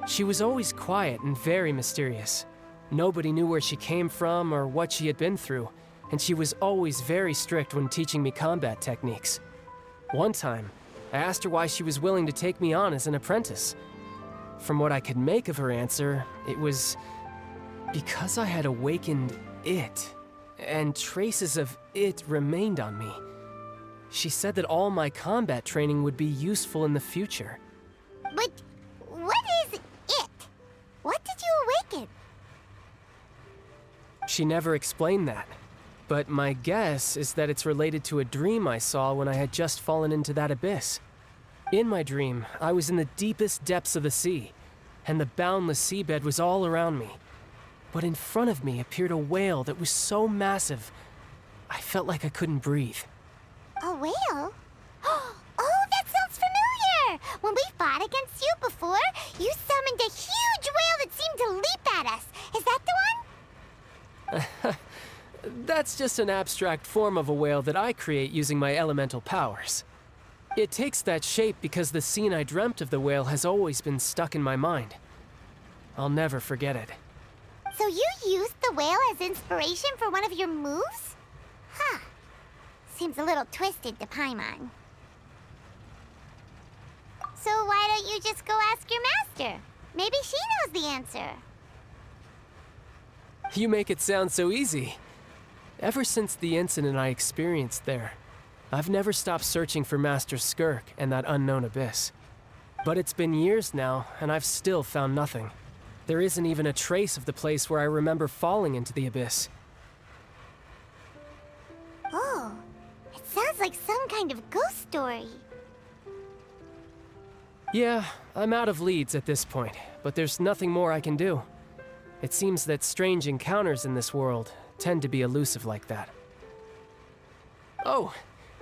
She was always quiet and very mysterious. Nobody knew where she came from or what she had been through, and she was always very strict when teaching me combat techniques. One time, I asked her why she was willing to take me on as an apprentice. From what I could make of her answer, it was because I had awakened it, and traces of it remained on me. She said that all my combat training would be useful in the future. But what is it? What did you awaken? She never explained that, but my guess is that it's related to a dream I saw when I had just fallen into that abyss. In my dream, I was in the deepest depths of the sea, and the boundless seabed was all around me. But in front of me appeared a whale that was so massive, I felt like I couldn't breathe. A whale? Oh, that sounds familiar! When we fought against you before, you summoned a huge whale that seemed to leap at us. Is that the one? That's just an abstract form of a whale that I create using my elemental powers. It takes that shape because the scene I dreamt of the whale has always been stuck in my mind. I'll never forget it. So you used the whale as inspiration for one of your moves? Huh. Seems a little twisted to Paimon. So why don't you just go ask your master? Maybe she knows the answer. You make it sound so easy. Ever since the incident I experienced there, I've never stopped searching for Master Skirk and that unknown abyss. But it's been years now, and I've still found nothing. There isn't even a trace of the place where I remember falling into the abyss. Oh, it sounds like some kind of ghost story. Yeah, I'm out of leads at this point, but there's nothing more I can do. It seems that strange encounters in this world tend to be elusive like that. Oh,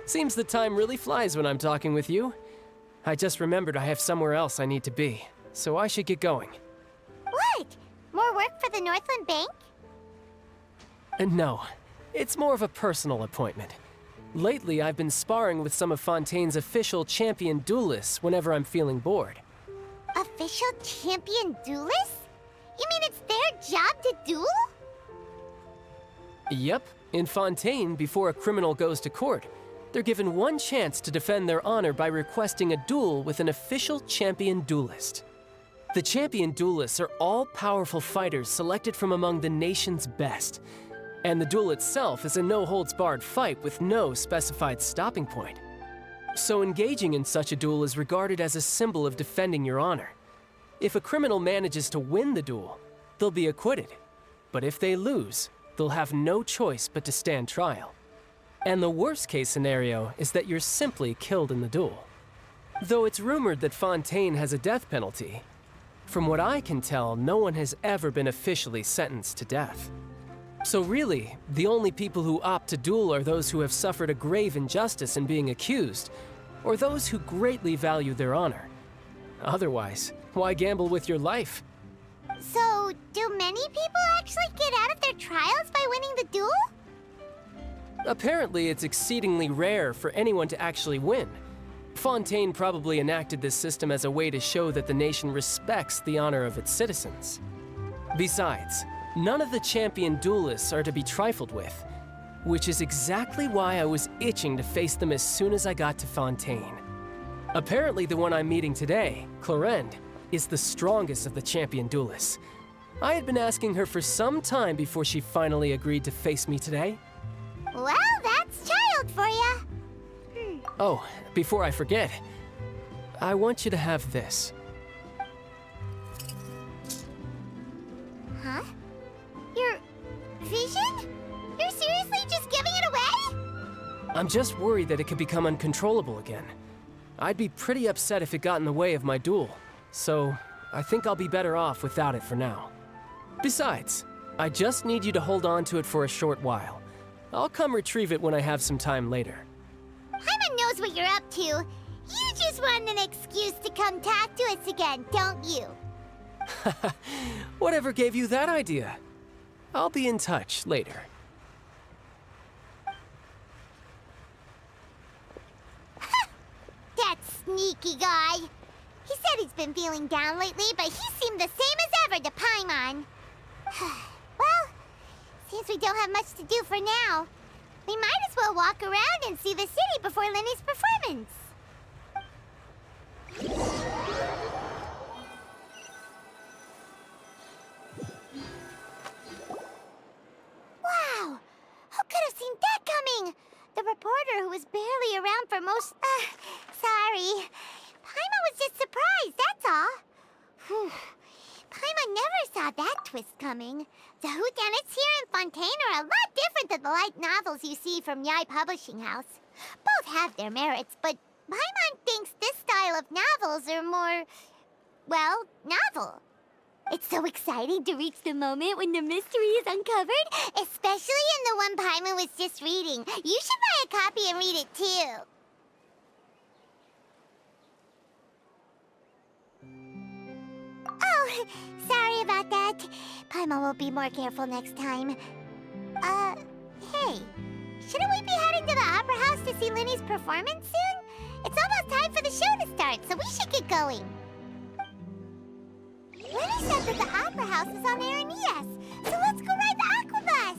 seems the time really flies when I'm talking with you. I just remembered I have somewhere else I need to be, so I should get going. What? More work for the Northland Bank? No, It's more of a personal appointment. Lately, I've been sparring with some of Fontaine's official champion duelists whenever I'm feeling bored. Official champion duelists? You mean it's their job to duel? Yep. In Fontaine, before a criminal goes to court, they're given one chance to defend their honor by requesting a duel with an official champion duelist. The champion duelists are all powerful fighters selected from among the nation's best, and the duel itself is a no-holds-barred fight with no specified stopping point. So engaging in such a duel is regarded as a symbol of defending your honor. If a criminal manages to win the duel, they'll be acquitted. But if they lose, they'll have no choice but to stand trial. And the worst-case scenario is that you're simply killed in the duel. Though it's rumored that Fontaine has a death penalty, from what I can tell, no one has ever been officially sentenced to death. So really, the only people who opt to duel are those who have suffered a grave injustice in being accused, or those who greatly value their honor. Otherwise, why gamble with your life? So, do many people actually get out of their trials by winning the duel? Apparently, it's exceedingly rare for anyone to actually win. Fontaine probably enacted this system as a way to show that the nation respects the honor of its citizens. Besides, none of the champion duelists are to be trifled with, which is exactly why I was itching to face them as soon as I got to Fontaine. Apparently, the one I'm meeting today, Clorinde, is the strongest of the champion duelists. I had been asking her for some time before she finally agreed to face me today. Well, that's child for ya. Oh, before I forget, I want you to have this. Huh? Your vision? You're seriously just giving it away? I'm just worried that it could become uncontrollable again. I'd be pretty upset if it got in the way of my duel, so I think I'll be better off without it for now. Besides, I just need you to hold on to it for a short while. I'll come retrieve it when I have some time later. Paimon knows what you're up to. You just want an excuse to come talk to us again, don't you? Whatever gave you that idea? I'll be in touch later. That sneaky guy. He said he's been feeling down lately, but he seemed the same as ever to Paimon. Well, seems we don't have much to do for now. We might as well walk around and see the city before Lenny's performance. Wow! Who could have seen that coming? The reporter who was barely around for most... sorry. Paimon was just surprised, that's all. Whew. Paimon never saw that twist coming. The whodunits here in Fontaine are a lot different than the light novels you see from Yai Publishing House. Both have their merits, but Paimon thinks this style of novels are more... well, novel. It's so exciting to reach the moment when the mystery is uncovered, especially in the one Paimon was just reading. You should buy a copy and read it too. Oh, sorry about that. Paimon will be more careful next time. Hey, shouldn't we be heading to the Opera House to see Lenny's performance soon? It's almost time for the show to start, so we should get going. Lenny said that the Opera House is on Aranias, so let's go ride the Aquabus!